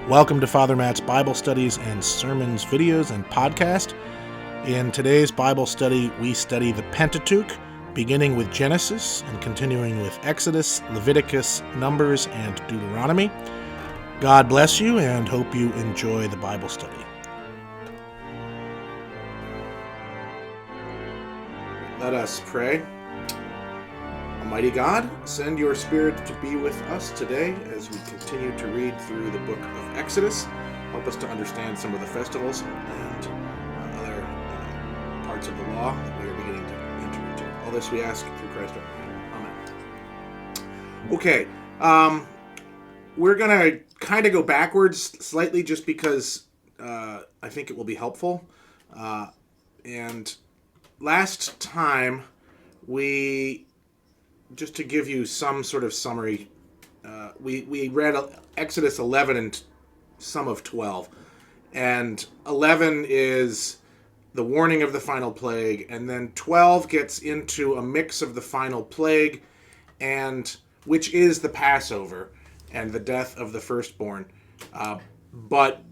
Welcome to Father Matt's Bible Studies and Sermons videos and podcast. In today's Bible study, we study the Pentateuch, beginning with Genesis and continuing with Exodus, Leviticus, Numbers, and Deuteronomy. God bless you and hope you enjoy the Bible study. Let us pray. Almighty God, send your Spirit to be with us today as we continue to read through the book of Exodus. Help us to understand some of the festivals and other parts of the law that we are beginning to enter into. All this we ask through Christ our Lord. Amen. Okay, we're going to kind of go backwards slightly just because I think it will be helpful. And last time just to give you some sort of summary, we read Exodus 11 and some of 12. And 11 is the warning of the final plague, and then 12 gets into a mix of the final plague, and which is the Passover and the death of the firstborn. But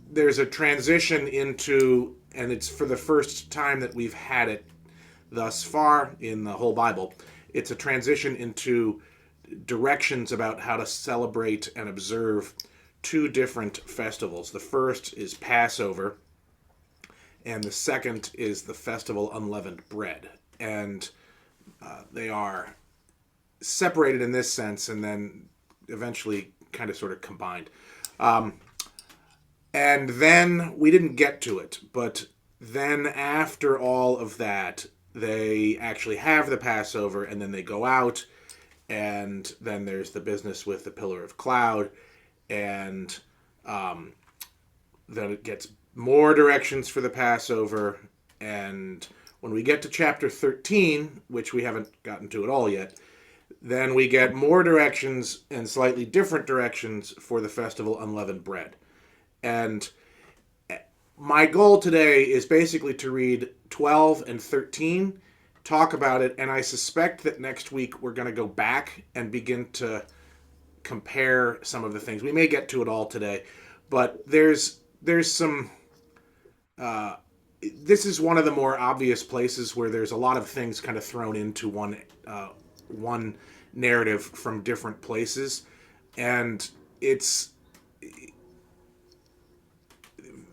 there's a transition into, and it's for the first time that we've had it thus far in the whole Bible, it's a transition into directions about how to celebrate and observe two different festivals. The first is Passover, and the second is the festival Unleavened Bread. And they are separated in this sense and then eventually kind of sort of combined. And then we didn't get to it, but then after all of that, they actually have the Passover, and then they go out, and then there's the business with the pillar of cloud, and then it gets more directions for the Passover, and when we get to chapter 13, which we haven't gotten to at all yet, then we get more directions and slightly different directions for the festival Unleavened Bread. And my goal today is basically to read 12 and 13, talk about it, and I suspect that next week we're going to go back and begin to compare some of the things. We may get to it all today, but there's some... this is one of the more obvious places where there's a lot of things kind of thrown into one narrative from different places, and it's...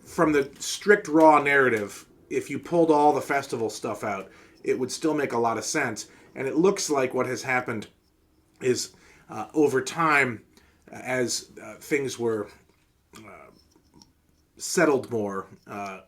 From the strict raw narrative, if you pulled all the festival stuff out, it would still make a lot of sense. And it looks like what has happened is over time, as things were settled more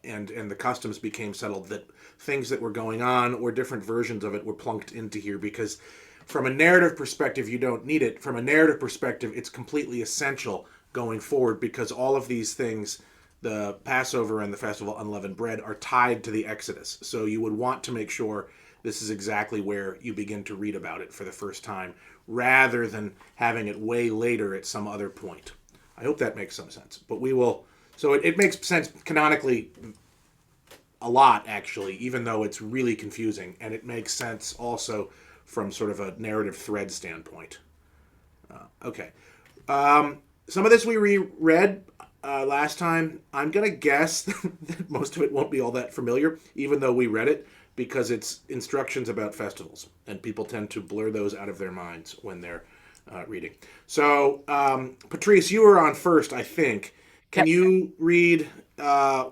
and the customs became settled, that things that were going on or different versions of it were plunked into here, because from a narrative perspective, you don't need it. From a narrative perspective, it's completely essential going forward, because all of these things, the Passover and the Festival Unleavened Bread, are tied to the Exodus. So you would want to make sure this is exactly where you begin to read about it for the first time, rather than having it way later at some other point. I hope that makes some sense. But we will... So it makes sense canonically a lot, actually, even though it's really confusing. And it makes sense also from sort of a narrative thread standpoint. Okay. Some of this we reread last time. I'm going to guess that most of it won't be all that familiar, even though we read it, because it's instructions about festivals, and people tend to blur those out of their minds when they're reading. So, Patrice, you were on first, I think. Can you read chapter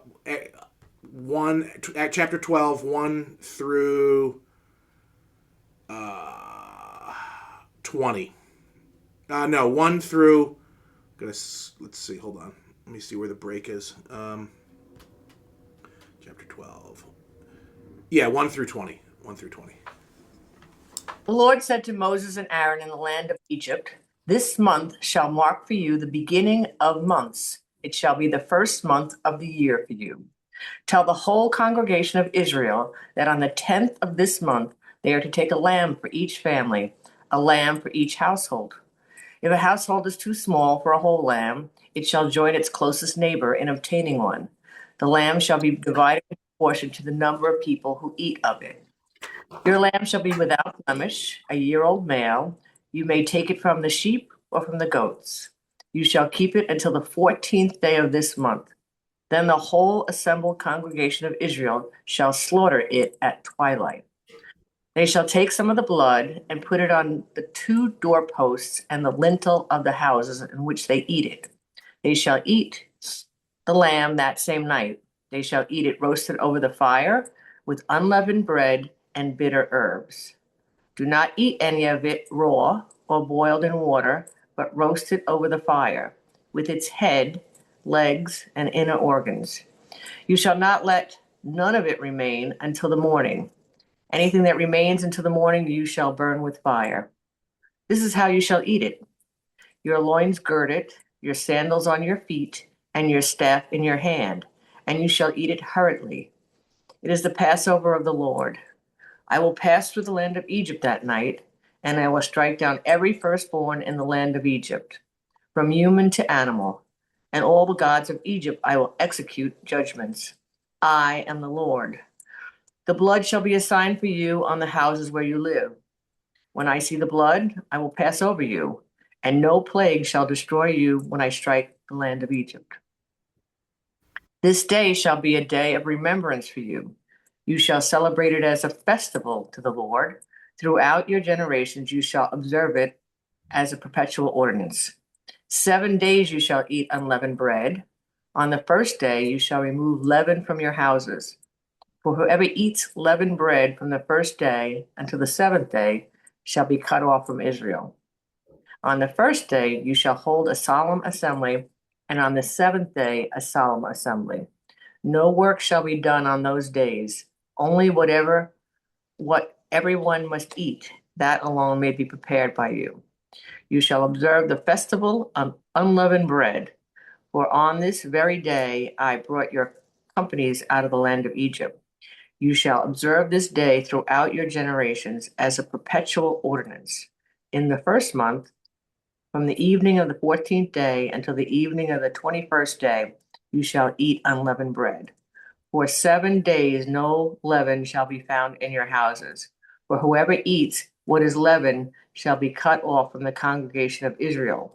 12, 1 through 20? No, 1 through... Let's see, hold on. Let me see where the break is. Chapter 12. Yeah, 1 through 20. 1 through 20. The Lord said to Moses and Aaron in the land of Egypt, "This month shall mark for you the beginning of months. It shall be the first month of the year for you. Tell the whole congregation of Israel that on the 10th of this month they are to take a lamb for each family, a lamb for each household. If a household is too small for a whole lamb, it shall join its closest neighbor in obtaining one. The lamb shall be divided in proportion to the number of people who eat of it. Your lamb shall be without blemish, a year-old male. You may take it from the sheep or from the goats. You shall keep it until the 14th day of this month. Then the whole assembled congregation of Israel shall slaughter it at twilight. They shall take some of the blood and put it on the two doorposts and the lintel of the houses in which they eat it. They shall eat the lamb that same night. They shall eat it roasted over the fire with unleavened bread and bitter herbs. Do not eat any of it raw or boiled in water, but roast it over the fire with its head, legs, and inner organs. You shall not let none of it remain until the morning. Anything that remains until the morning you shall burn with fire. This is how you shall eat it: your loins girded, your sandals on your feet, and your staff in your hand, and you shall eat it hurriedly. It is the Passover of the Lord. I will pass through the land of Egypt that night, and I will strike down every firstborn in the land of Egypt, from human to animal, and all the gods of Egypt I will execute judgments. I am the Lord. The blood shall be a sign for you on the houses where you live. When I see the blood, I will pass over you, and no plague shall destroy you when I strike the land of Egypt. This day shall be a day of remembrance for you. You shall celebrate it as a festival to the Lord. Throughout your generations, you shall observe it as a perpetual ordinance. 7 days you shall eat unleavened bread. On the first day, you shall remove leaven from your houses. For whoever eats leavened bread from the first day until the seventh day shall be cut off from Israel. On the first day, you shall hold a solemn assembly, and on the seventh day, a solemn assembly. No work shall be done on those days, only what everyone must eat, that alone may be prepared by you. You shall observe the festival of unleavened bread, for on this very day I brought your companies out of the land of Egypt. You shall observe this day throughout your generations as a perpetual ordinance. In the first month, from the evening of the 14th day until the evening of the 21st day, you shall eat unleavened bread. For 7 days no leaven shall be found in your houses. For whoever eats what is leavened shall be cut off from the congregation of Israel,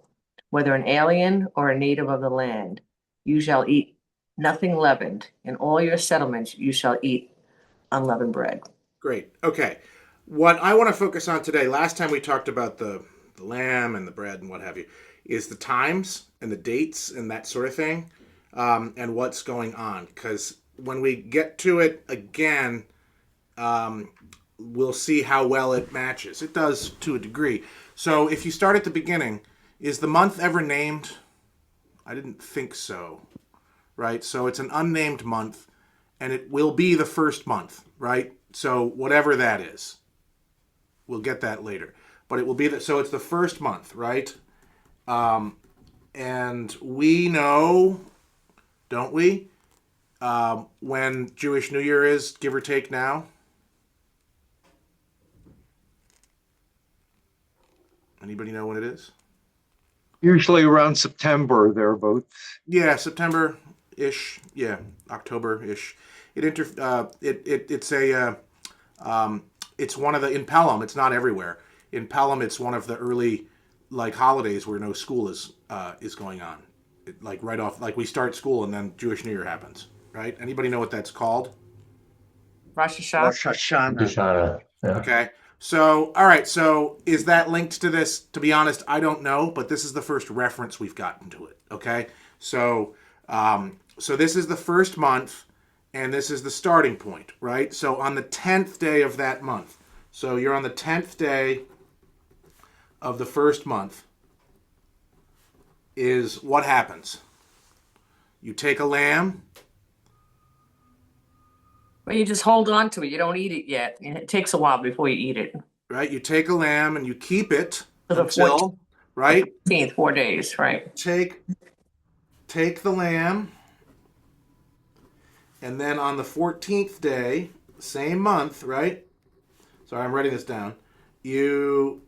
whether an alien or a native of the land. You shall eat nothing leavened. In all your settlements you shall eat unleavened bread. Great. Okay. What I want to focus on today, last time we talked about the lamb and the bread and what have you, is the times and the dates and that sort of thing, and what's going on. Because when we get to it again, we'll see how well it matches. It does to a degree. So if you start at the beginning, is the month ever named? I didn't think so. Right? So it's an unnamed month, and it will be the first month, right? So whatever that is, we'll get that later. But it will be that. So it's the first month, right? And we know, don't we, when Jewish New Year is, give or take now? Anybody know when it is? Usually around September, thereabouts. Yeah, September-ish. Yeah, October-ish. It's one of the, in Pelham, it's not everywhere. In Pelham, it's one of the early holidays where no school is going on. Right off, we start school and then Jewish New Year happens, right? Anybody know what that's called? Rosh Hashanah. Rosh Hashanah. Dishana. Yeah. Okay. So, all right. So, is that linked to this? To be honest, I don't know, but this is the first reference we've gotten to it. Okay. So, so this is the first month, and this is the starting point, right? So, on the 10th day of that month, so you're on the 10th day of the first month, is what happens? You take a lamb. Well, you just hold on to it. You don't eat it yet. And it takes a while before you eat it. Right? You take a lamb and you keep it To the until, right? 14th, 4 days, right? Take the lamb, and then on the 14th day, same month, right? Sorry, I'm writing this down. You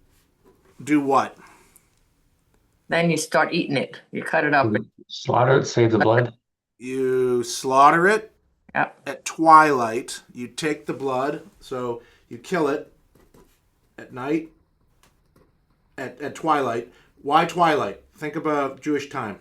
do what? Then you start eating it. You cut it up. Slaughter it, save the blood. You slaughter it Yep. at twilight. You take the blood, so you kill it at night, at twilight. Why twilight? Think about Jewish time.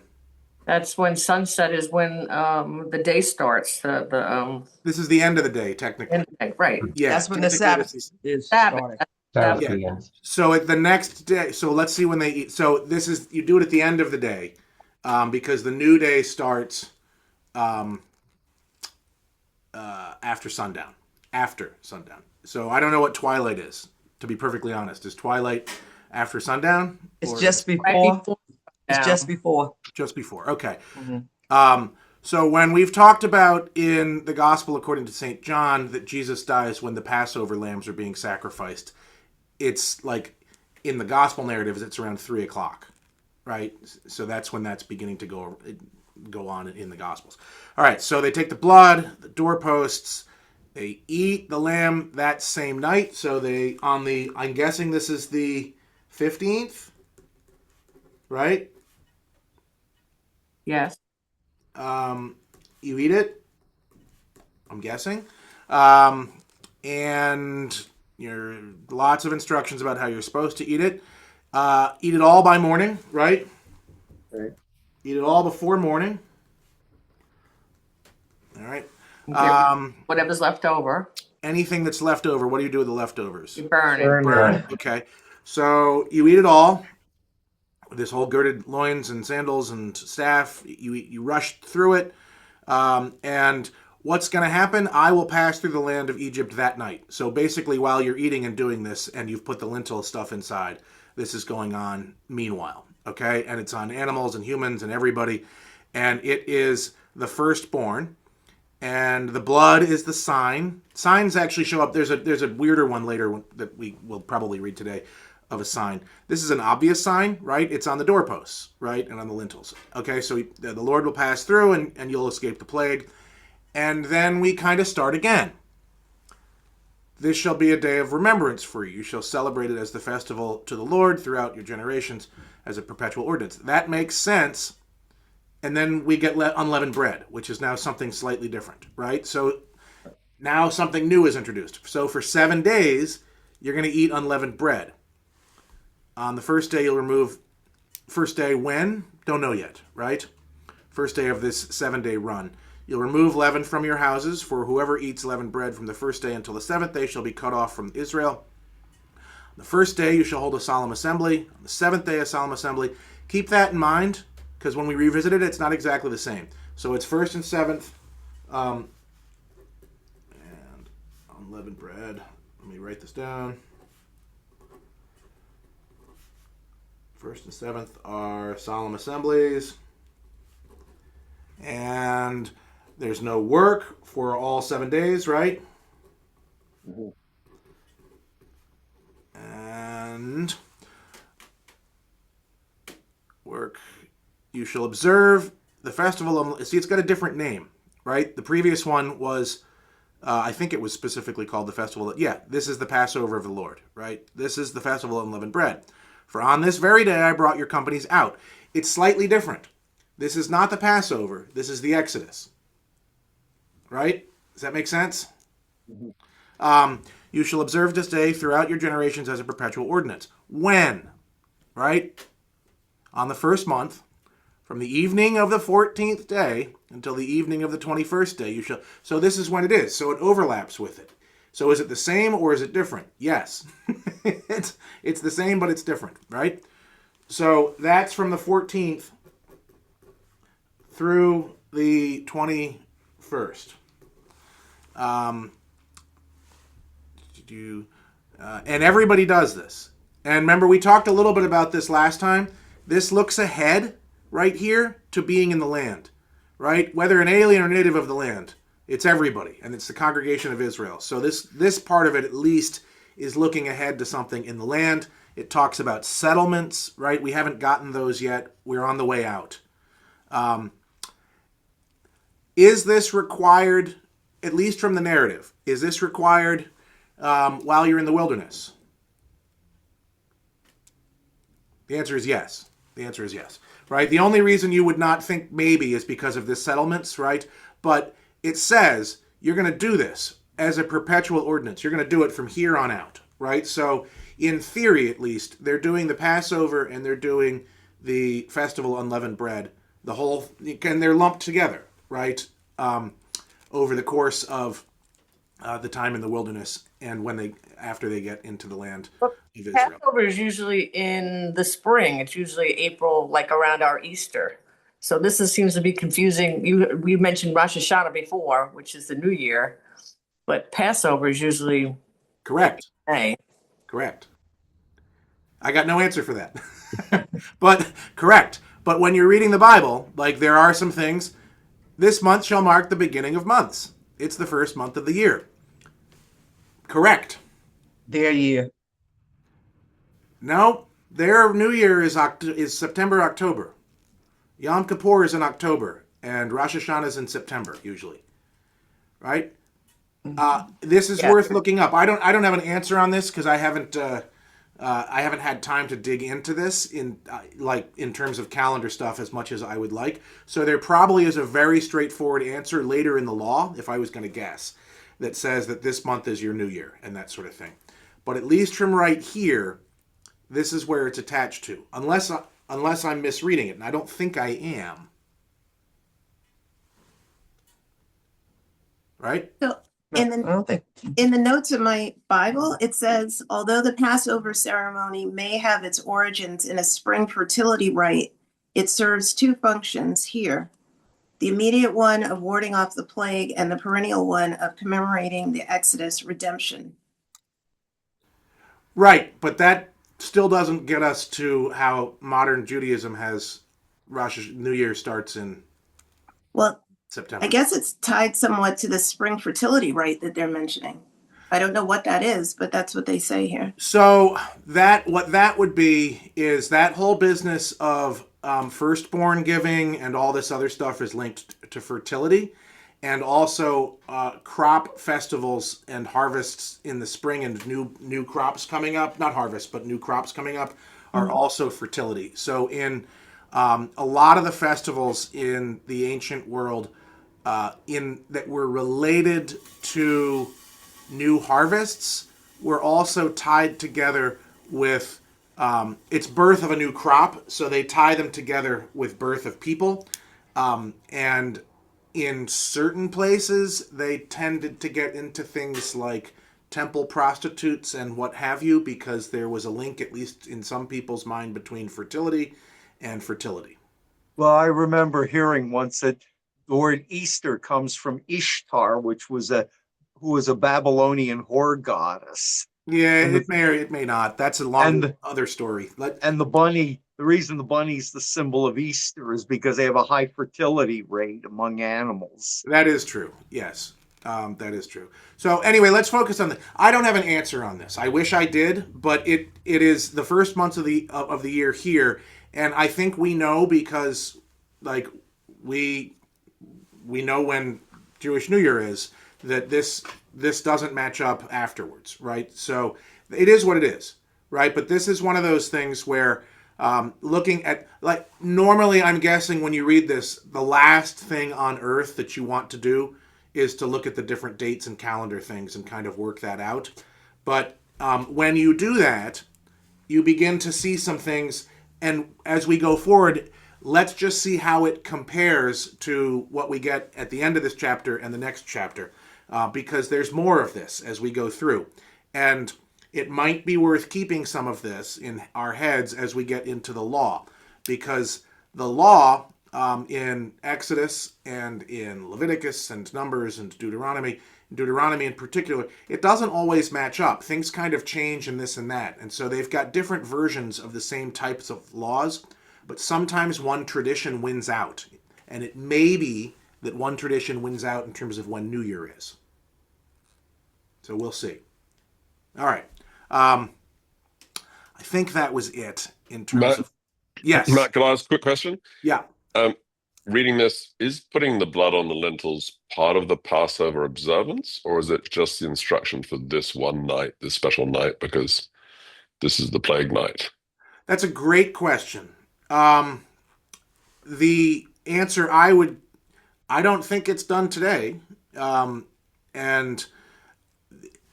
That's when sunset is when the day starts. This is the end of the day, technically. Right. Yeah, That's when the technically Sabbath this is Sabbath. starting. Sabbath Yeah. begins. So at the next day, so let's see when they eat. So this is, you do it at the end of the day, because the new day starts after sundown. After sundown. So I don't know what twilight is, to be perfectly honest. Is twilight after sundown? It's Or just Right before. before. It's just before. just before. Okay. Mhm. So when we've talked about in the Gospel according to St. John that Jesus dies when the Passover lambs are being sacrificed, it's like in the Gospel narratives, it's around 3:00, right? So that's when that's beginning to go on in the Gospels. All right. So they take the blood, the doorposts, they eat the lamb that same night. So they I'm guessing this is the 15th, right? Yes. You eat it, I'm guessing, and you're lots of instructions about how you're supposed to eat it. Eat it all by morning, right? Right. Eat it all before morning. All right. Whatever's left over, Anything that's left over, what do you do with the leftovers? you burn it. Burn Burn it. it. Okay. So you eat it all. This whole girded loins and sandals and staff, you rush through it. And what's going to happen? I will pass through the land of Egypt that night. So basically, while you're eating and doing this, and you've put the lintel stuff inside, this is going on meanwhile. Okay? And it's on animals and humans and everybody. And it is the firstborn. And the blood is the sign. Signs actually show up. There's a weirder one later that we will probably read today of a sign. This is an obvious sign, right? It's on the doorposts, right? And on the lintels. Okay, so the Lord will pass through and you'll escape the plague. And then we kind of start again. This shall be a day of remembrance for you. You shall celebrate it as the festival to the Lord throughout your generations as a perpetual ordinance. That makes sense. And then we get unleavened bread, which is now something slightly different, right? So now something new is introduced. So for 7 days, you're going to eat unleavened bread. On the first day, you'll remove. First day when? Don't know yet, right? First day of this 7-day run. You'll remove leaven from your houses, for whoever eats leavened bread from the first day until the 7th day shall be cut off from Israel. On the first day, you shall hold a solemn assembly. On the 7th day, a solemn assembly. Keep that in mind, because when we revisit it, it's not exactly the same. So it's 1st and 7th. And unleavened bread. Let me write this down. 1st and 7th are solemn assemblies. And there's no work for all 7 days, right? Mm-hmm. And work. You shall observe the festival of... See, it's got a different name, right? The previous one was... I think it was specifically called the festival... Yeah, this is the Passover of the Lord, right? This is the festival of unleavened bread. For on this very day I brought your companies out. It's slightly different. This is not the Passover. This is the Exodus. Right? Does that make sense? Mm-hmm. You shall observe this day throughout your generations as a perpetual ordinance. When? Right? On the first month, from the evening of the 14th day until the evening of the 21st day, you shall... So this is when it is. So it overlaps with it. So is it the same or is it different? Yes. It's the same, but it's different, right? So that's from the 14th through the 21st. And everybody does this. And remember, we talked a little bit about this last time. This looks ahead right here to being in the land, right? Whether an alien or native of the land, it's everybody, and it's the congregation of Israel. So this part of it, at least, is looking ahead to something in the land. It talks about settlements, right? We haven't gotten those yet. We're on the way out. Is this required, at least from the narrative, is this required while you're in the wilderness? The answer is yes. The answer is yes, right? The only reason you would not think maybe is because of the settlements, right? But it says you're going to do this as a perpetual ordinance. You're going to do it from here on out, right? So in theory, at least, they're doing the Passover and they're doing the festival of unleavened bread, the whole, and they're lumped together, right? Over the course of the time in the wilderness, and after they get into the land But of Israel. Passover is usually in the spring. It's usually April, like around our Easter. So seems to be confusing. We mentioned Rosh Hashanah before, which is the New Year, but Passover is usually Correct. May. Correct. I got no answer for that. But correct. But when you're reading the Bible, like there are some things, this month shall mark the beginning of months. It's the first month of the year. Correct. Their year. No, their New Year is September, October. Yom Kippur is in October, and Rosh Hashanah is in September usually. Right? This is worth looking up. I don't have an answer on this because I haven't had time to dig into this in terms of calendar stuff as much as I would like. So there probably is a very straightforward answer later in the law, if I was going to guess, that says that this month is your New Year and that sort of thing. But at least from right here, this is where it's attached to, unless I'm misreading it, and I don't think I am. Right? So I in the don't think. in the notes of my Bible, it says, although the Passover ceremony may have its origins in a spring fertility rite, it serves two functions here. The immediate one of warding off the plague and the perennial one of commemorating the Exodus redemption. Right, but that still doesn't get us to how modern Judaism has New Year starts in Well, September. I guess it's tied somewhat to the spring fertility rite that they're mentioning. I don't know what that is, but that's what they say here. So what that would be is that whole business of firstborn giving and all this other stuff is linked to fertility, and also crop festivals and harvests in the spring and new crops coming up. Not harvest, but new crops coming up are also fertility. So in a lot of the festivals in the ancient world that were related to new harvests were also tied together with its birth of a new crop. So they tie them together with birth of people. And in certain places, they tended to get into things like temple prostitutes and what have you, because there was a link, at least in some people's mind, between fertility and fertility. Well, I remember hearing once that the word Easter comes from Ishtar, who was a Babylonian whore goddess. Yeah, And it may or it may not. That's a long other story. And the reason the bunny's the symbol of Easter is because they have a high fertility rate among animals. That is true. Yes, that is true. So anyway, let's focus on I don't have an answer on this. I wish I did, but it is the first months of the year here, and I think we know because like we know when Jewish New Year is, that this doesn't match up afterwards, right? So it is what it is, right? But this is one of those things where looking at, like, normally I'm guessing when you read this, the last thing on earth that you want to do is to look at the different dates and calendar things and kind of work that out. But when you do that, you begin to see some things, and as we go forward, let's just see how it compares to what we get at the end of this chapter and the next chapter, because there's more of this as we go through. And it might be worth keeping some of this in our heads as we get into the law, because the law in Exodus and in Leviticus and Numbers and Deuteronomy in particular, it doesn't always match up. Things kind of change and this and that. And so they've got different versions of the same types of laws, but sometimes one tradition wins out. And it may be that one tradition wins out in terms of when New Year is. So we'll see. All right. I think that was it in terms of... Yes. Matt, can I ask a quick question? Yeah. Reading this, is putting the blood on the lintels part of the Passover observance, or is it just the instruction for this one night, this special night, because this is the plague night? That's a great question. The answer I don't think it's done today. And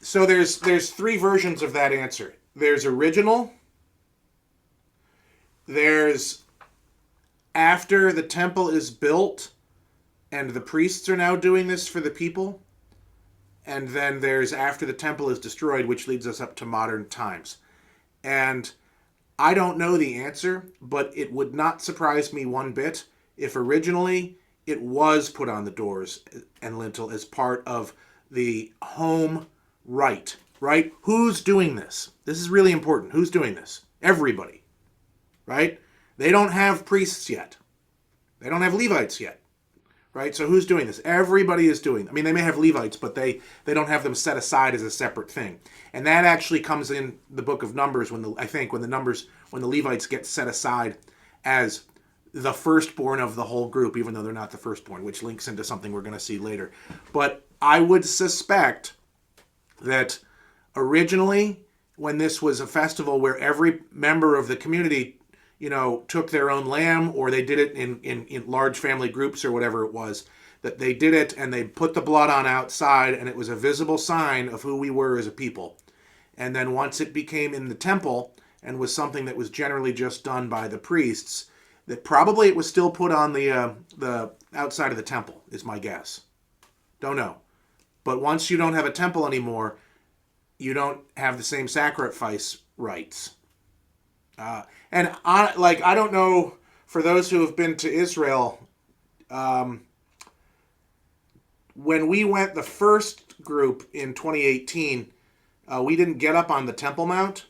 so there's three versions of that answer. There's original, there's after the temple is built and the priests are now doing this for the people. And then there's after the temple is destroyed, which leads us up to modern times. And I don't know the answer, but it would not surprise me one bit if originally it was put on the doors and lintel as part of the home rite, right? Who's doing this? This is really important. Who's doing this? Everybody, right? They don't have priests yet. They don't have Levites yet, right? So who's doing this? Everybody is doing. I mean, they may have Levites, but they don't have them set aside as a separate thing. And that actually comes in the book of Numbers when the Levites get set aside as the firstborn of the whole group, even though they're not the firstborn, which links into something we're going to see later. But I would suspect that originally, when this was a festival where every member of the community, took their own lamb, or they did it in large family groups or whatever it was, that they did it and they put the blood on outside, and it was a visible sign of who we were as a people. And then once it became in the temple and was something that was generally just done by the priests, that probably it was still put on the outside of the temple, is my guess. Don't know. But once you don't have a temple anymore, you don't have the same sacrifice rites. And I don't know, for those who have been to Israel, when we went the first group in 2018, we didn't get up on the Temple Mount.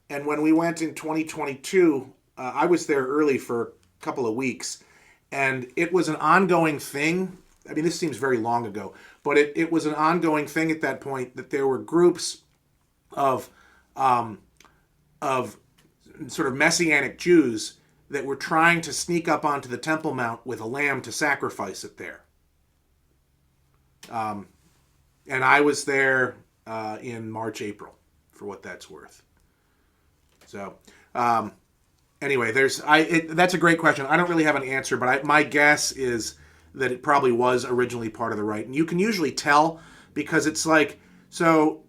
And when we went in 2022, I was there early for a couple of weeks, and it was an ongoing thing. I mean, this seems very long ago, but it was an ongoing thing at that point that there were groups of sort of Messianic Jews that were trying to sneak up onto the Temple Mount with a lamb to sacrifice it there. And I was there in March, April, for what that's worth. So, anyway, that's a great question. I don't really have an answer, but my guess is that it probably was originally part of the rite. And you can usually tell because it's like, so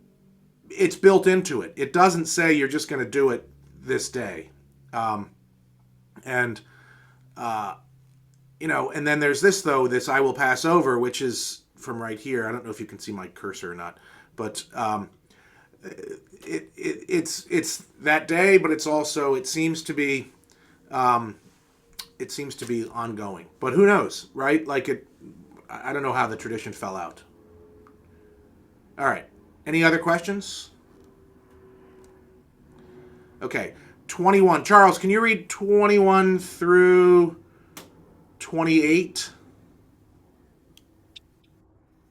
it's built into it. It doesn't say you're just going to do it this day. And then there's this I will pass over, which is from right here. I don't know if you can see my cursor or not, but it's that day, but it's also, it seems to be ongoing, but who knows, right? I don't know how the tradition fell out. All right. Any other questions? Okay. 21. Charles, can you read 21 through 28?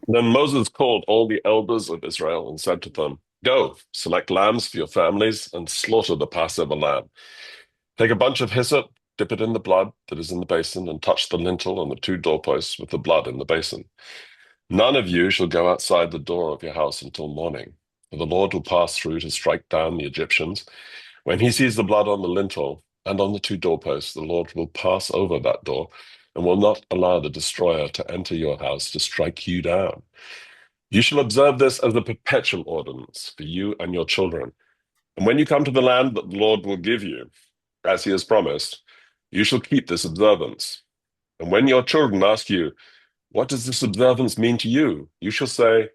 Then Moses called all the elders of Israel and said to them, "Go, select lambs for your families and slaughter the Passover lamb. Take a bunch of hyssop, dip it in the blood that is in the basin, and touch the lintel and the two doorposts with the blood in the basin. None of you shall go outside the door of your house until morning, for the Lord will pass through to strike down the Egyptians. When he sees the blood on the lintel and on the two doorposts, the Lord will pass over that door and will not allow the destroyer to enter your house to strike you down. You shall observe this as a perpetual ordinance for you and your children. And when you come to the land that the Lord will give you, as he has promised, you shall keep this observance. And when your children ask you, 'What does this observance mean to you?' you shall say,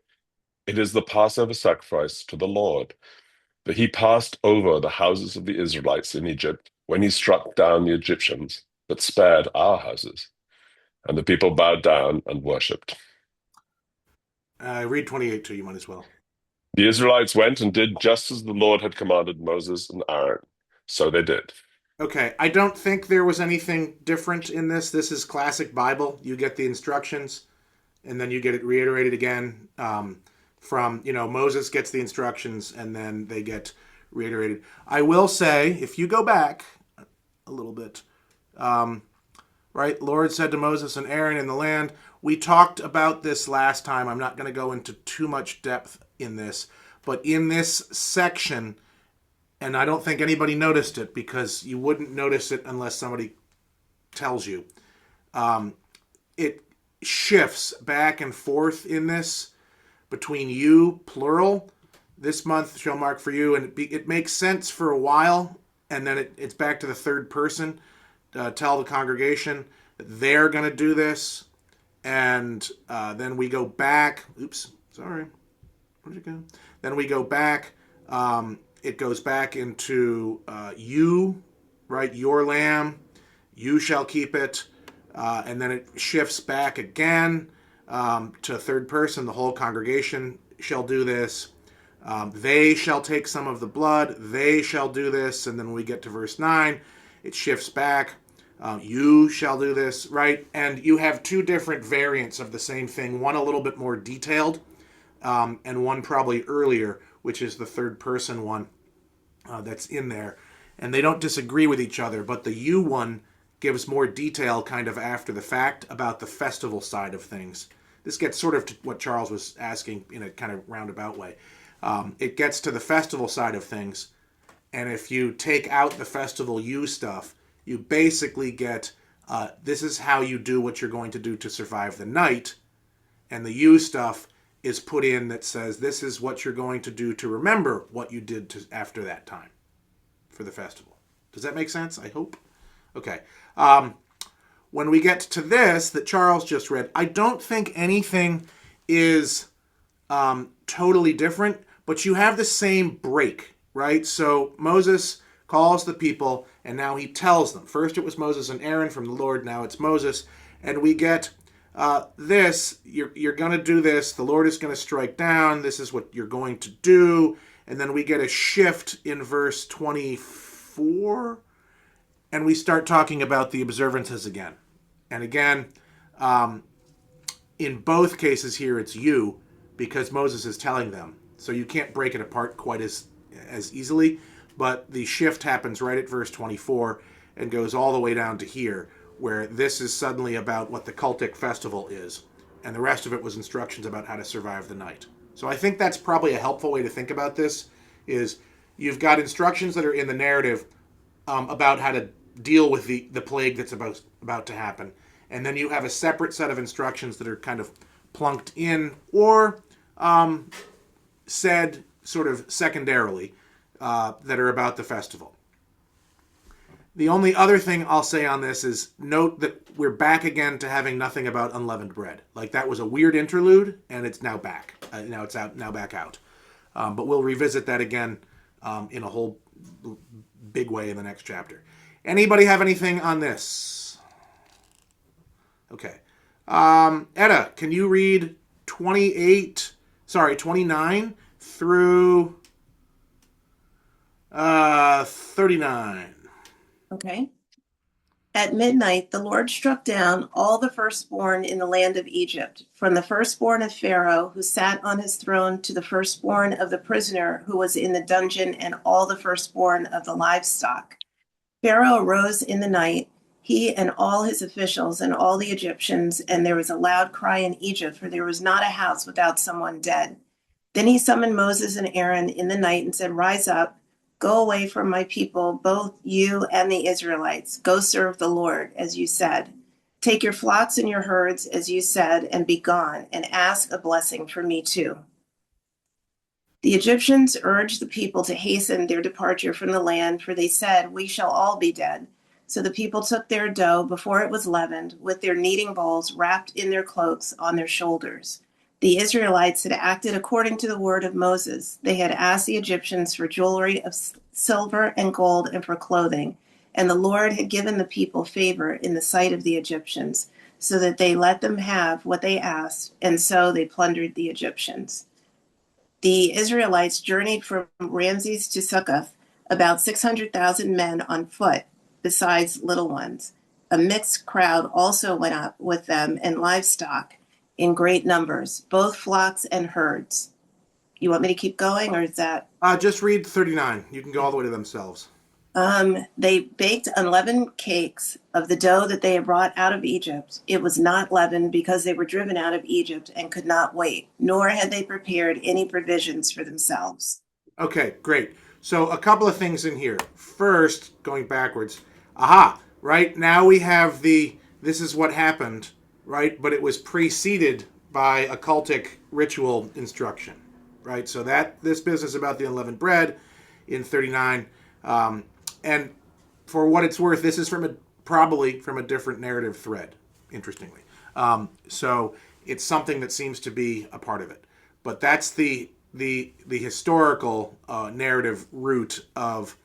'It is the Passover sacrifice to the Lord. For he passed over the houses of the Israelites in Egypt when he struck down the Egyptians, but spared our houses.' And the people bowed down and worshipped." Read 28 too, you might as well. The Israelites went and did just as the Lord had commanded Moses and Aaron. So they did. Okay, I don't think there was anything different in this. This is classic Bible. You get the instructions, and then you get it reiterated again Moses gets the instructions, and then they get reiterated. I will say, if you go back a little bit, right, Lord said to Moses and Aaron in the land, we talked about this last time. I'm not going to go into too much depth in this, but in this section, and I don't think anybody noticed it because you wouldn't notice it unless somebody tells you. It shifts back and forth in this between you, plural. This month shall mark for you, and it makes sense for a while, and then it's back to the third person. tell the congregation that they're going to do this. And then we go back. Oops, sorry. Where did it go? Then we go back. It goes back into you, right? Your lamb. You shall keep it. And then it shifts back again to third person. The whole congregation shall do this. They shall take some of the blood. They shall do this. And then when we get to verse 9, it shifts back. You shall do this, right? And you have two different variants of the same thing. One a little bit more detailed, and one probably earlier, which is the third person one that's in there. And they don't disagree with each other, but the you one gives more detail kind of after the fact about the festival side of things. This gets sort of to what Charles was asking in a kind of roundabout way. It gets to the festival side of things, and if you take out the festival you stuff, you basically get, this is how you do what you're going to do to survive the night, and the you stuff is put in that says, this is what you're going to do to remember what you did after that time for the festival. Does that make sense? I hope. Okay. When we get to this that Charles just read, I don't think anything is totally different, but you have the same break, right? So Moses calls the people, and now he tells them. First it was Moses and Aaron from the Lord, now it's Moses. And we get this, you're going to do this, the Lord is going to strike down, this is what you're going to do. And then we get a shift in verse 24, and we start talking about the observances again. And again, in both cases here, it's you, because Moses is telling them. So you can't break it apart quite as easily, but the shift happens right at verse 24 and goes all the way down to here, where this is suddenly about what the cultic festival is, and the rest of it was instructions about how to survive the night. So I think that's probably a helpful way to think about this, is you've got instructions that are in the narrative about how to deal with the plague that's about to happen. And then you have a separate set of instructions that are kind of plunked in or said sort of secondarily that are about the festival. The only other thing I'll say on this is note that we're back again to having nothing about unleavened bread. Like, that was a weird interlude, and it's now back. Now it's out. Now back out. But we'll revisit that again in a whole big way in the next chapter. Anybody have anything on this? Okay. Etta, can you read 29 through 39? Okay. At midnight, the Lord struck down all the firstborn in the land of Egypt, from the firstborn of Pharaoh, who sat on his throne, to the firstborn of the prisoner who was in the dungeon, and all the firstborn of the livestock. Pharaoh arose in the night, he and all his officials and all the Egyptians, and there was a loud cry in Egypt, for there was not a house without someone dead. Then he summoned Moses and Aaron in the night and said, "Rise up, go away from my people, both you and the Israelites. Go serve the Lord, as you said. Take your flocks and your herds, as you said, and be gone, and ask a blessing for me too." The Egyptians urged the people to hasten their departure from the land, for they said, "We shall all be dead." So the people took their dough before it was leavened, with their kneading bowls wrapped in their cloaks on their shoulders. The Israelites had acted according to the word of Moses. They had asked the Egyptians for jewelry of silver and gold and for clothing, and the Lord had given the people favor in the sight of the Egyptians, so that they let them have what they asked, and so they plundered the Egyptians. The Israelites journeyed from Ramses to Succoth, about 600,000 men on foot, besides little ones. A mixed crowd also went up with them, and livestock in great numbers, both flocks and herds. You want me to keep going, or is that? Just read 39. You can go all the way to themselves. They baked unleavened cakes of the dough that they had brought out of Egypt. It was not leavened, because they were driven out of Egypt and could not wait, nor had they prepared any provisions for themselves. Okay, great. So a couple of things in here. First, going backwards. Right? Now we have this is what happened, right? But it was preceded by a cultic ritual instruction, right? So this business about the unleavened bread in 39, and for what it's worth, this is from probably from a different narrative thread, interestingly. So it's something that seems to be a part of it. But that's the historical narrative root of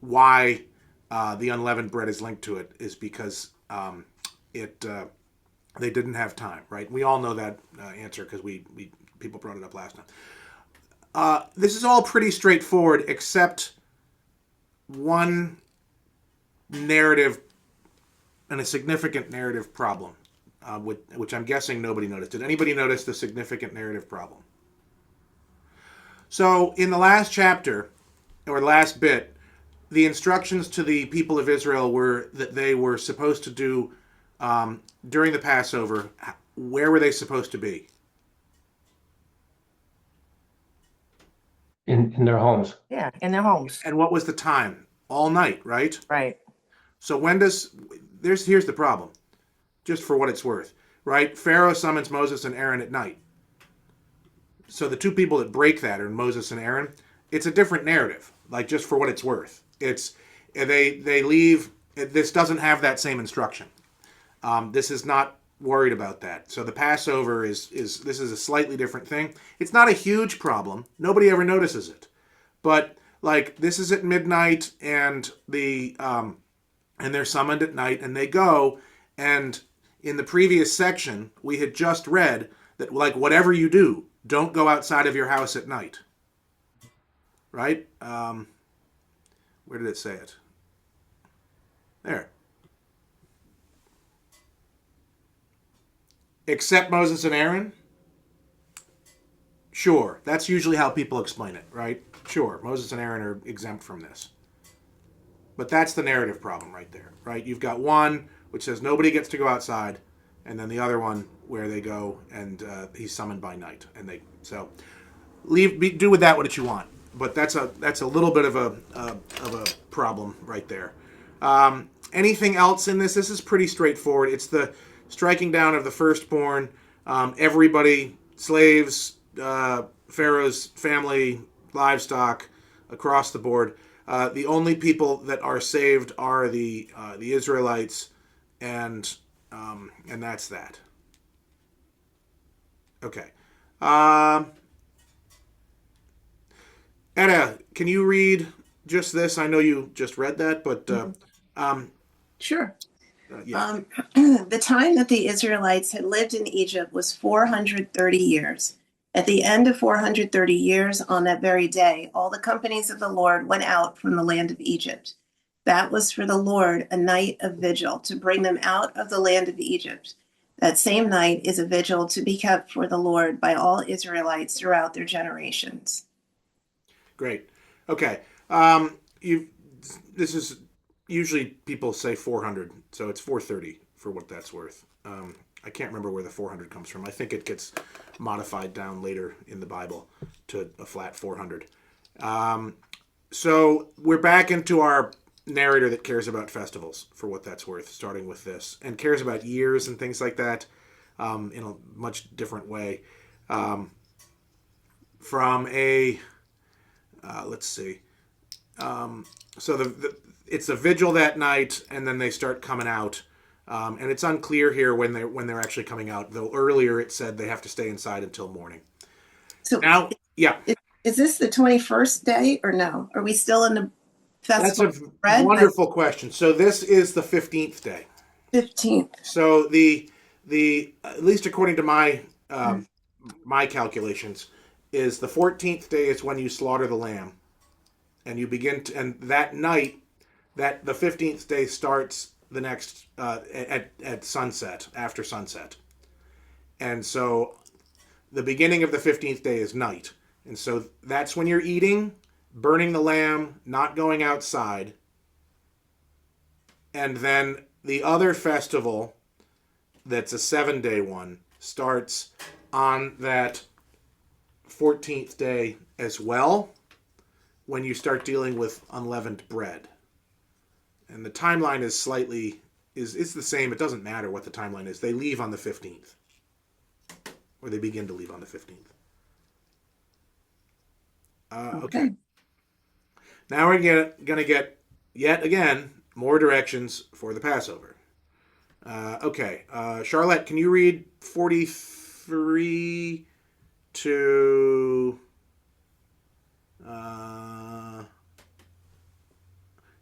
why the unleavened bread is linked to it, is because they didn't have time, right? We all know that answer because we people brought it up last time. This is all pretty straightforward, except one narrative and a significant narrative problem, which I'm guessing nobody noticed. Did anybody notice the significant narrative problem? So in the last chapter, or last bit, the instructions to the people of Israel were that they were supposed to do during the Passover. Where were they supposed to be? In their homes. Yeah, in their homes. And what was the time? All night, right? Right. So here's the problem, just for what it's worth, right? Pharaoh summons Moses and Aaron at night. So the two people that break that are Moses and Aaron. It's a different narrative, like just for what it's worth. It's they leave. This doesn't have that same instruction. This is not worried about that. So the Passover is this is a slightly different thing. It's not a huge problem. Nobody ever notices it. But like this is at midnight, and and they're summoned at night, and they go. And in the previous section, we had just read that like whatever you do, don't go outside of your house at night. Right? Where did it say it? There. Except Moses and Aaron? Sure. That's usually how people explain it, right? Sure. Moses and Aaron are exempt from this. But that's the narrative problem right there, right? You've got one which says nobody gets to go outside, and then the other one where they go and he's summoned by night, and so do with that what you want. But that's a little bit of a problem right there. Anything else in this? This is pretty straightforward. It's the striking down of the firstborn. Everybody, slaves, Pharaoh's family, livestock, across the board. The only people that are saved are the Israelites, and that's that. Okay. Edda, can you read just this? I know you just read that, but Sure. yeah. The time that the Israelites had lived in Egypt was 430 years. At the end of 430 years, on that very day, all the companies of the Lord went out from the land of Egypt. That was for the Lord a night of vigil to bring them out of the land of Egypt. That same night is a vigil to be kept for the Lord by all Israelites throughout their generations. Great. Okay. This is usually people say 400, so it's 430 for what that's worth. I can't remember where the 400 comes from. I think it gets modified down later in the Bible to a flat 400. So we're back into our narrator that cares about festivals, for what that's worth, starting with this, and cares about years and things like that in a much different way. From a let's see. So it's a vigil that night, and then they start coming out. And it's unclear here when they're actually coming out. Though earlier it said they have to stay inside until morning. So Now, yeah, is this the 21st day or no? Are we still in the that's festival a of bread? wonderful question. So this is the 15th day. 15th. So the at least according to my my calculations, is the 14th day is when you slaughter the lamb, and you begin to, and that night, that the 15th day starts the next at sunset, after sunset. And so the beginning of the 15th day is night. And so that's when you're eating, burning the lamb, not going outside. And then the other festival, that's a 7-day one, starts on that 14th day as well, when you start dealing with unleavened bread. And the timeline is slightly, it's the same. It doesn't matter what the timeline is. They leave on the 15th. Or they begin to leave on the 15th. Okay. Now we're going to get, yet again, More directions for the Passover. Okay. Charlotte, can you read 43 to...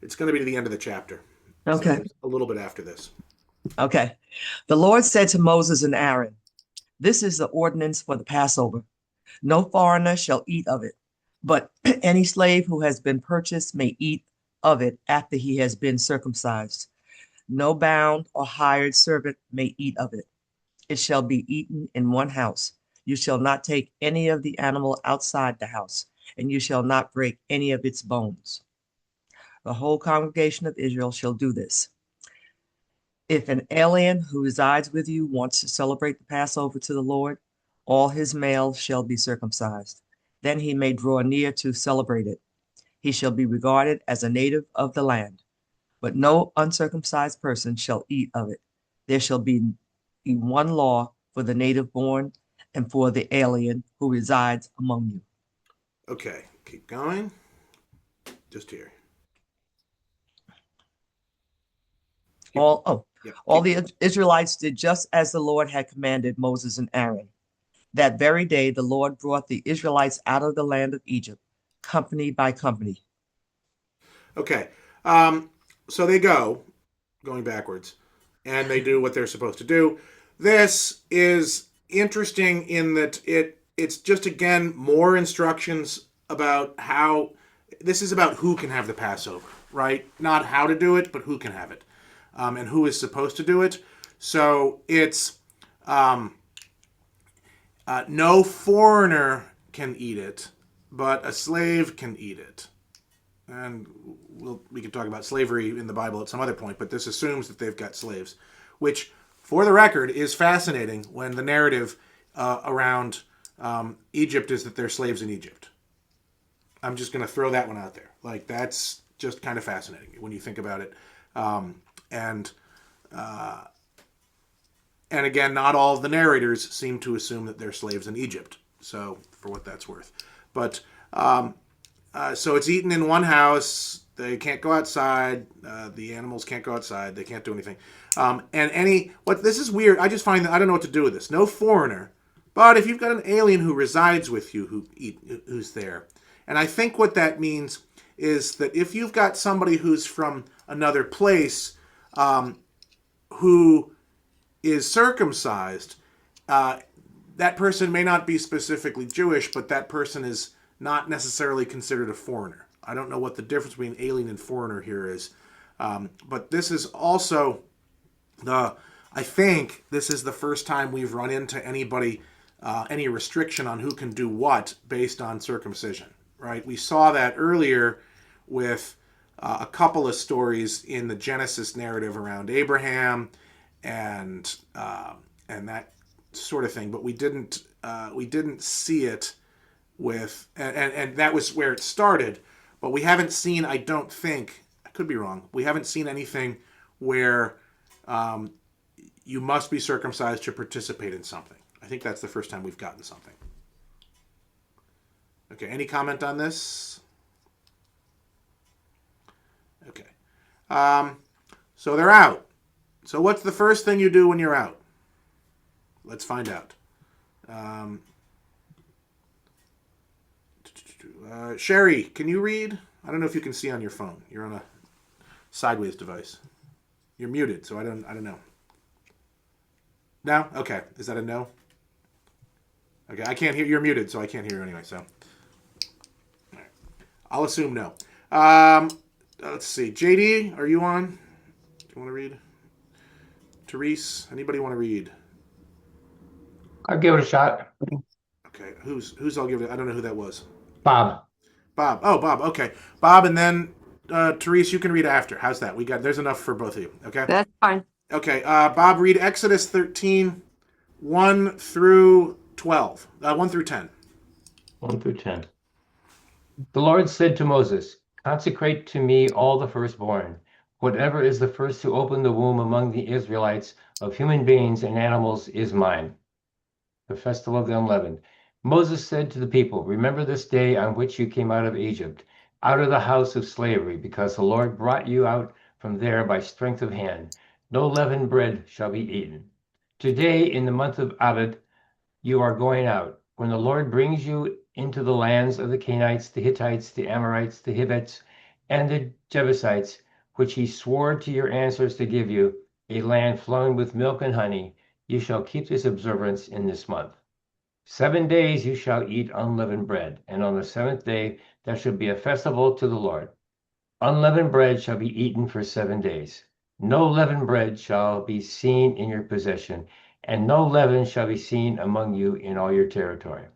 it's going to be to the end of the chapter. Okay. So a little bit after this. Okay. The Lord said to Moses and Aaron, "This is the ordinance for the Passover. No foreigner shall eat of it, but any slave who has been purchased may eat of it after he has been circumcised. No bound or hired servant may eat of it. It shall be eaten in one house. You shall not take any of the animal outside the house, and you shall not break any of its bones. The whole congregation of Israel shall do this. If an alien who resides with you wants to celebrate the Passover to the Lord, all his males shall be circumcised. Then he may draw near to celebrate it. He shall be regarded as a native of the land, but no uncircumcised person shall eat of it. There shall be one law for the native born and for the alien who resides among you." Okay, keep going. Just here. All Yep. the Israelites did just as the Lord had commanded Moses and Aaron. That very day, the Lord brought the Israelites out of the land of Egypt, company by company. Okay. So they going backwards, and they do what they're supposed to do. This is interesting in that it's just, again, more instructions about how... This is about who can have the Passover, right? Not how to do it, but who can have it, and who is supposed to do it. So it's no foreigner can eat it, but a slave can eat it. And we can talk about slavery in the Bible at some other point, but this assumes that they've got slaves, which, for the record, is fascinating when the narrative around Egypt is that they're slaves in Egypt. I'm just going to throw that one out there. Like, that's just kind of fascinating when you think about it. And again, not all of the narrators seem to assume that they're slaves in Egypt. So, for what that's worth. But... so it's eaten in one house. They can't go outside. The animals can't go outside. They can't do anything. This is weird. I just find that I don't know what to do with this. No foreigner, but if you've got an alien who resides with you, who's there, and I think what that means is that if you've got somebody who's from another place, who is circumcised, that person may not be specifically Jewish, but that person is not necessarily considered a foreigner. I don't know what the difference between alien and foreigner here is. But this is also I think this is the first time we've run into anybody, any restriction on who can do what based on circumcision, right? We saw that earlier with a couple of stories in the Genesis narrative around Abraham and that sort of thing, but we didn't see it with, and that was where it started, but we haven't seen, I don't think, I could be wrong, we haven't seen anything where you must be circumcised to participate in something. I think that's the first time we've gotten something. Okay, any comment on this? Okay. So they're out. So what's the first thing you do when you're out? Let's find out. Sherry, can you read? I don't know if you can see on your phone. You're on a sideways device. You're muted, so I don't know. No? Okay. Is that a no? Okay, I can't hear. You're muted, so I can't hear you anyway, so. All right. I'll assume no. Let's see. JD, are you on? Do you want to read? Therese, anybody want to read? I'll give it a shot. Okay, who's I'll give it? I don't know who that was. Bob. Bob. Oh, Bob. Okay, Bob, and then Therese, you can read after. How's that? There's enough for both of you. Okay. That's fine. Okay, Bob, read Exodus 13, 1 through 12. 1 through 10. 1 through 10. The Lord said to Moses, "Consecrate to me all the firstborn. Whatever is the first to open the womb among the Israelites of human beings and animals is mine." The festival of the unleavened. Moses said to the people, "Remember this day on which you came out of Egypt, out of the house of slavery, because the Lord brought you out from there by strength of hand. No leavened bread shall be eaten. Today, in the month of Abib, you are going out. When the Lord brings you into the lands of the Canaanites, the Hittites, the Amorites, the Hivites, and the Jebusites, which he swore to your ancestors to give you, a land flowing with milk and honey, you shall keep this observance in this month. 7 days you shall eat unleavened bread, and on the seventh day there shall be a festival to the Lord. Unleavened bread shall be eaten for 7 days. No leavened bread shall be seen in your possession, and no leaven shall be seen among you in all your territory.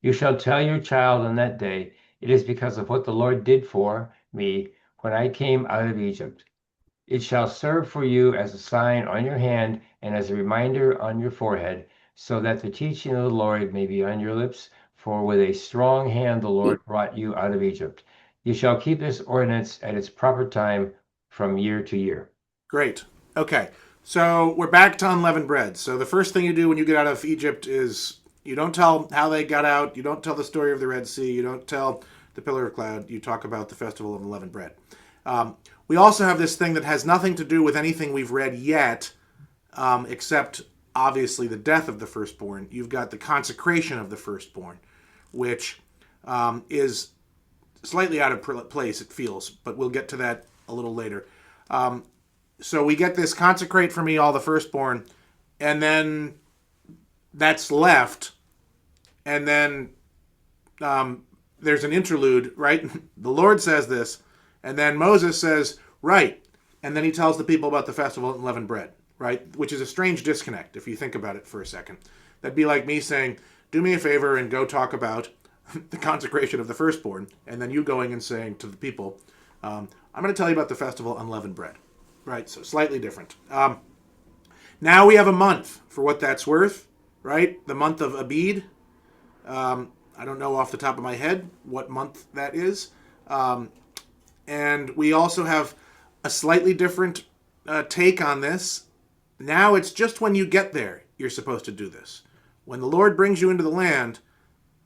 You shall tell your child on that day, it is because of what the Lord did for me when I came out of Egypt. It shall serve for you as a sign on your hand and as a reminder on your forehead, so that the teaching of the Lord may be on your lips. For with a strong hand the Lord brought you out of Egypt. You shall keep this ordinance at its proper time from year to year. Great. Okay. So we're back to unleavened bread. So the first thing you do when you get out of Egypt is you don't tell how they got out. You don't tell the story of the Red Sea. You don't tell the pillar of cloud. You talk about the festival of unleavened bread. We also have this thing that has nothing to do with anything we've read yet, except obviously the death of the firstborn. You've got the consecration of the firstborn, which is slightly out of place, it feels, but we'll get to that a little later. So we get this consecrate for me all the firstborn, and then that's left, and then there's an interlude, right? The Lord says this, and then Moses says, right, and then he tells the people about the festival of unleavened bread, right? Which is a strange disconnect if you think about it for a second. That'd be like me saying, do me a favor and go talk about the consecration of the firstborn, and then you going and saying to the people, I'm going to tell you about the festival of unleavened bread, right? So slightly different. Now we have a month for what that's worth, right? The month of Abib. I don't know off the top of my head what month that is. And we also have a slightly different take on this. Now it's just when you get there, you're supposed to do this. When the Lord brings you into the land,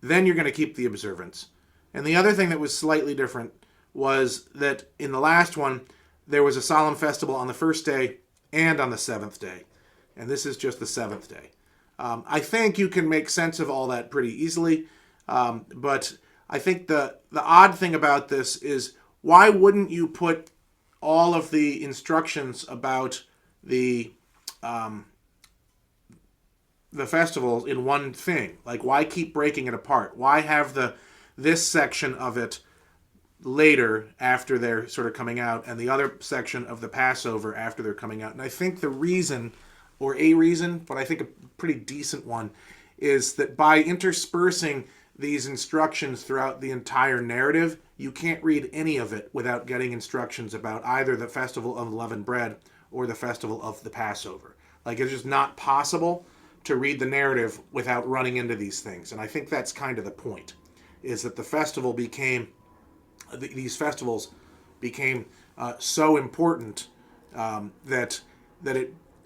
then you're going to keep the observance. And the other thing that was slightly different was that in the last one, there was a solemn festival on the first day and on the seventh day. And this is just the seventh day. I think you can make sense of all that pretty easily. But I think the odd thing about this is, why wouldn't you put all of the instructions about the festivals in one thing? Like, why keep breaking it apart? Why have this section of it later after they're sort of coming out, and the other section of the Passover after they're coming out? And I think the reason, or a reason, but I think a pretty decent one, is that by interspersing these instructions throughout the entire narrative, you can't read any of it without getting instructions about either the festival of unleavened bread or the festival of the Passover. Like, it's just not possible to read the narrative without running into these things. And I think that's kind of the point, is that these festivals became so important that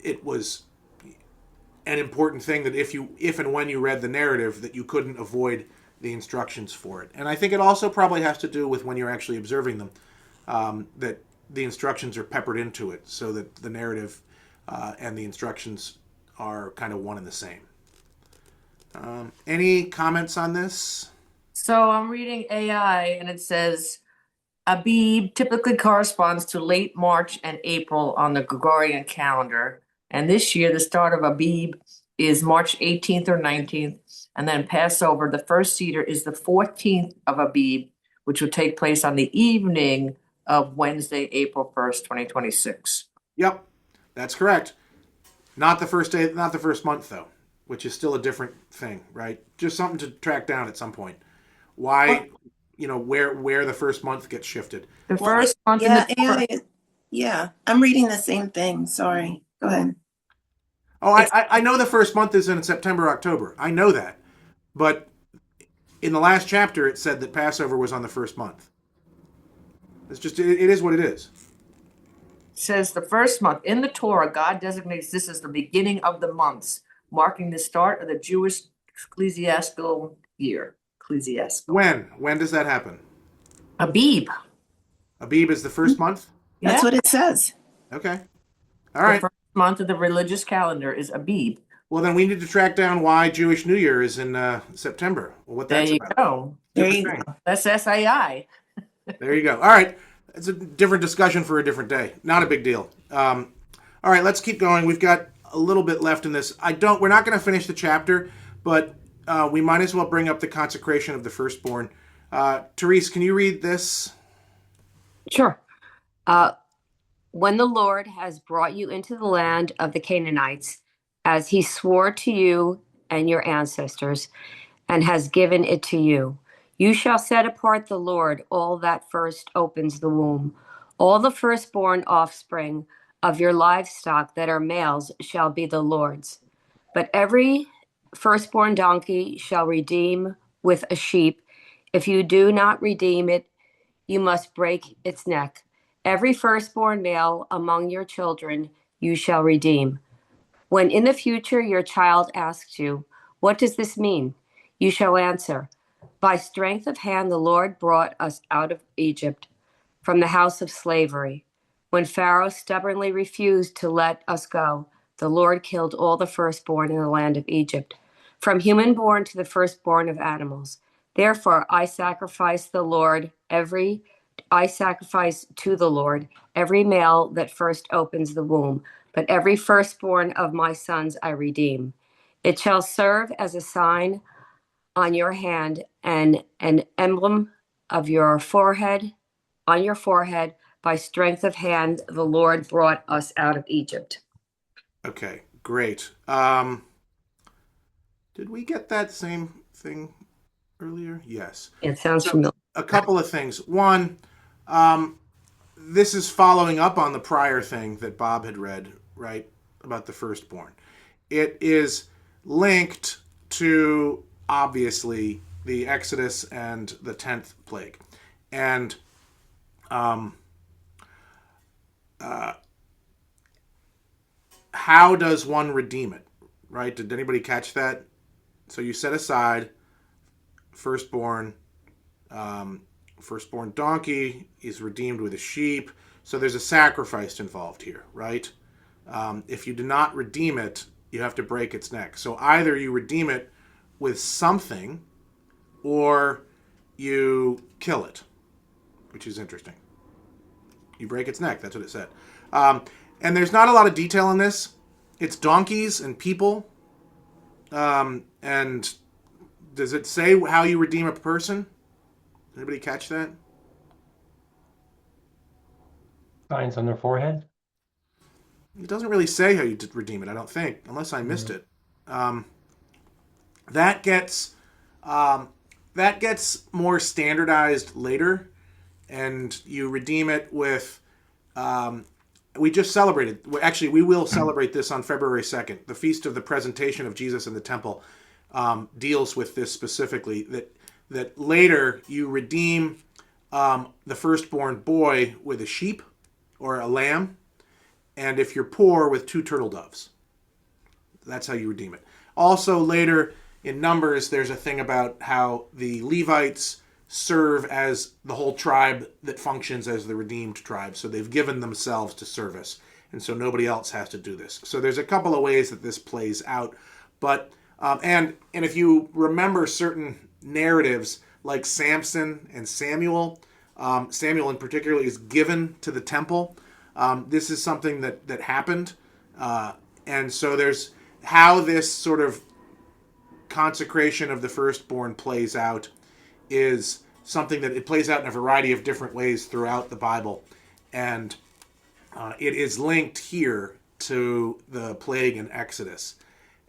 it was an important thing that if and when you read the narrative, that you couldn't avoid the instructions for it. And I think it also probably has to do with when you're actually observing them, that the instructions are peppered into it so that the narrative and the instructions are kind of one and the same. Any comments on this? So I'm reading AI and it says Abib typically corresponds to late March and April on the Gregorian calendar. And this year, the start of Abib is March 18th or 19th. And then Passover, the first Seder, is the 14th of Abib, which will take place on the evening of Wednesday, April 1st, 2026. Yep, that's correct. Not the first day, not the first month, though, which is still a different thing, right? Just something to track down at some point. Why, where the first month gets shifted. The first month Yeah, in the yeah, I'm reading the same thing. Sorry. Go ahead. Oh, I know the first month is in September, October. I know that. But in the last chapter, it said that Passover was on the first month. It's just, it is what it is. says the first month in the Torah, God designates this as the beginning of the months, marking the start of the Jewish ecclesiastical year. When does that happen? Abib. Abib is the first month? That's Yeah. what it says. Okay. All The right. first month of the religious calendar is Abib. Well, then we need to track down why Jewish New Year is in September. Well, what There that's you about. go. There Different you thing. go. That's SAI. There you go. All right. It's a different discussion for a different day. Not a big deal. All right, let's keep going. We've got a little bit left in this. We're not going to finish the chapter, but we might as well bring up the consecration of the firstborn. Therese, can you read this? Sure. When the Lord has brought you into the land of the Canaanites, as he swore to you and your ancestors, and has given it to you, you shall set apart the Lord all that first opens the womb. All the firstborn offspring of your livestock that are males shall be the Lord's. But every firstborn donkey shall redeem with a sheep. If you do not redeem it, you must break its neck. Every firstborn male among your children you shall redeem. When in the future your child asks you, "What does this mean?" you shall answer, "By strength of hand the Lord brought us out of Egypt, from the house of slavery. When Pharaoh stubbornly refused to let us go, the Lord killed all the firstborn in the land of Egypt, from human born to the firstborn of animals. Therefore I sacrifice to the Lord every male that first opens the womb, but every firstborn of my sons I redeem. It shall serve as a sign on your hand and an emblem of your forehead, on your forehead. By strength of hand, the Lord brought us out of Egypt." Okay, great. Did we get that same thing earlier? Yes. It sounds So, familiar. a couple of things. One, this is following up on the prior thing that Bob had read, right, about the firstborn. It is linked to, obviously, the Exodus and the 10th plague. And how does one redeem it, right? Did anybody catch that? So you set aside firstborn. Firstborn donkey is redeemed with a sheep. So there's a sacrifice involved here, right? If you do not redeem it, you have to break its neck. So either you redeem it with something or you kill it, which is interesting. You break its neck, that's what it said. And there's not a lot of detail on this. It's donkeys and people. And does it say how you redeem a person? Anybody catch that? Signs on their forehead. It doesn't really say how you redeem it, I don't think, unless I missed it. That gets more standardized later, and you redeem it with. We just celebrated. Actually, we will celebrate this on February 2nd. The Feast of the Presentation of Jesus in the Temple deals with this specifically. That later you redeem the firstborn boy with a sheep or a lamb, and if you're poor, with 2 turtle doves. That's how you redeem it. Also, later in Numbers, there's a thing about how the Levites serve as the whole tribe that functions as the redeemed tribe. So they've given themselves to service, and so nobody else has to do this. So there's a couple of ways that this plays out. But and if you remember certain narratives like Samson and Samuel, Samuel in particular is given to the temple. This is something that happened. And so there's how this sort of consecration of the firstborn plays out is something that it plays out in a variety of different ways throughout the Bible. And it is linked here to the plague in Exodus.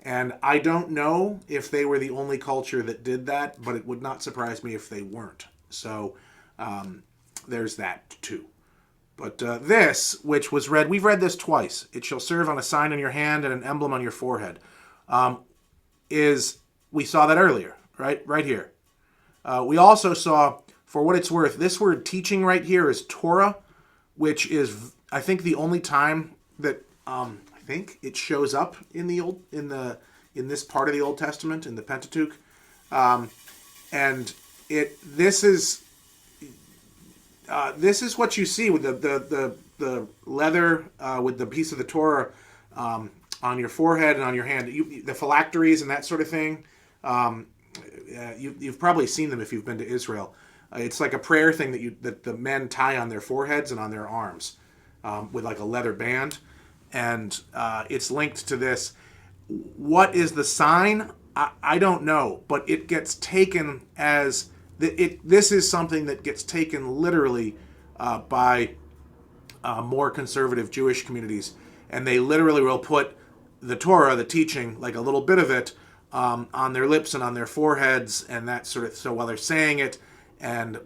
And I don't know if they were the only culture that did that, but it would not surprise me if they weren't. So there's that too. But this, which was read, we've read this twice. It shall serve on a sign on your hand and an emblem on your forehead. We saw that earlier, right here. We also saw, for what it's worth, this word teaching right here is Torah, which is, I think, the only time that I think it shows up in this part of the Old Testament, in the Pentateuch. And this is what you see with the the leather with the piece of the Torah on your forehead and on your hand. The phylacteries and that sort of thing. You've probably seen them if you've been to Israel. It's like a prayer thing that the men tie on their foreheads and on their arms with like a leather band, and it's linked to this. What is the sign? I don't know, but it gets taken as this is something that gets taken literally by more conservative Jewish communities, and they literally will put the Torah, the teaching, like a little bit of it, on their lips and on their foreheads, and that sort of. So while they're saying it, and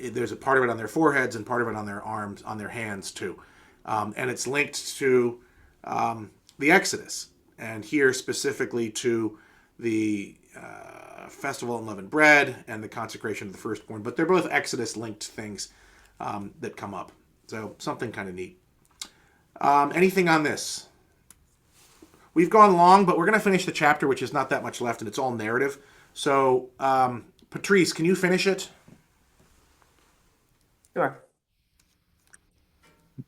there's a part of it on their foreheads and part of it on their arms, on their hands too, and it's linked to the Exodus, and here specifically to the Festival of Unleavened Bread and the consecration of the firstborn. But they're both Exodus-linked things that come up. So something kind of neat. Anything on this? We've gone long, but we're going to finish the chapter, which is not that much left, and it's all narrative. So, Patrice, can you finish it? Sure.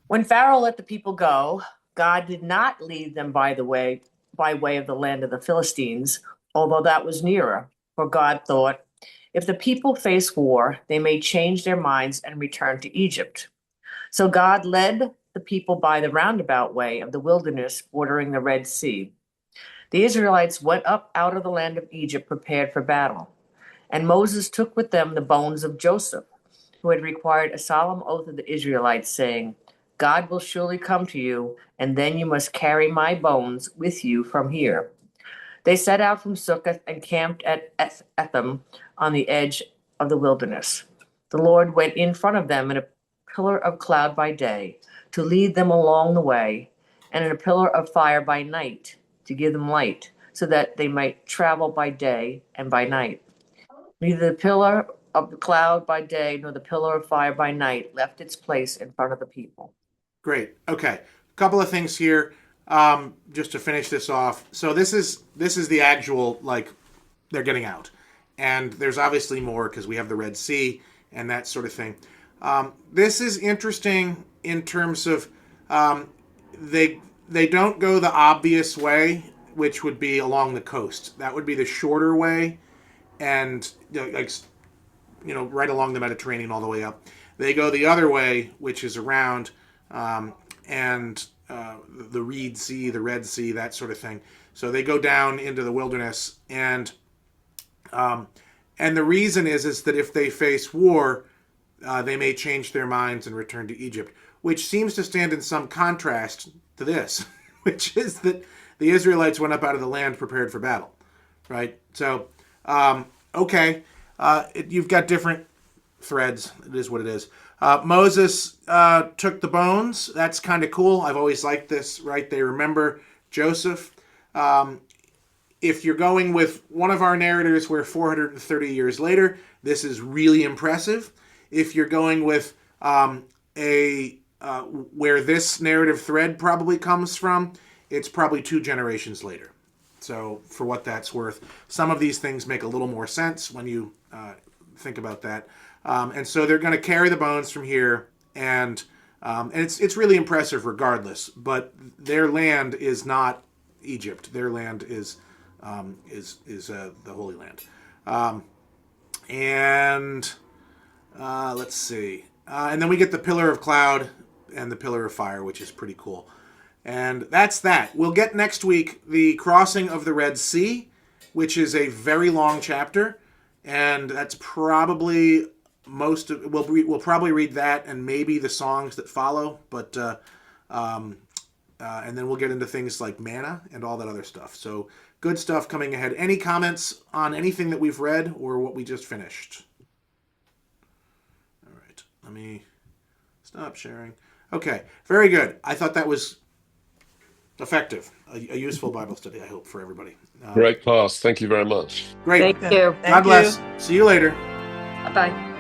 When Pharaoh let the people go, God did not lead them by way of the land of the Philistines, although that was nearer. For God thought, if the people face war, they may change their minds and return to Egypt. So God led the people by the roundabout way of the wilderness bordering the Red Sea. The Israelites went up out of the land of Egypt prepared for battle. And Moses took with them the bones of Joseph, who had required a solemn oath of the Israelites, saying, God will surely come to you, and then you must carry my bones with you from here. They set out from Succoth and camped at Etham on the edge of the wilderness. The Lord went in front of them in a pillar of cloud by day to lead them along the way, and in a pillar of fire by night to give them light, so that they might travel by day and by night. Neither the pillar of the cloud by day nor the pillar of fire by night left its place in front of the people. Great. Okay. A couple of things here, just to finish this off. So this is the actual, like, they're getting out, and there's obviously more because we have the Red Sea and that sort of thing. This is interesting in terms of they don't go the obvious way, which would be along the coast. That would be the shorter way, and right along the Mediterranean all the way up. They go the other way, which is around and the Reed Sea, the Red Sea, that sort of thing. So they go down into the wilderness, and the reason is that if they face war, they may change their minds and return to Egypt, which seems to stand in some contrast to this, which is that the Israelites went up out of the land prepared for battle, right? So, okay, you've got different threads. It is what it is. Moses took the bones. That's kind of cool. I've always liked this, right? They remember Joseph. If you're going with one of our narrators where 430 years later, this is really impressive. If you're going with where this narrative thread probably comes from, it's probably 2 generations later. So for what that's worth, some of these things make a little more sense when you think about that. And so they're going to carry the bones from here, and it's really impressive regardless. But their land is not Egypt. Their land is the Holy Land. Let's see. And then we get the pillar of cloud and the pillar of fire, which is pretty cool. And that's that. We'll get next week the crossing of the Red Sea, which is a very long chapter, and that's probably we'll probably read that and maybe the songs that follow, but and then we'll get into things like manna and all that other stuff. So good stuff coming ahead. Any comments on anything that we've read or what we just finished? All right, let me stop sharing. Okay, very good. I thought that was effective, a useful Bible study, I hope, for everybody. Great class. Thank you very much. Great. Thank you. God bless. See you later. Bye-bye.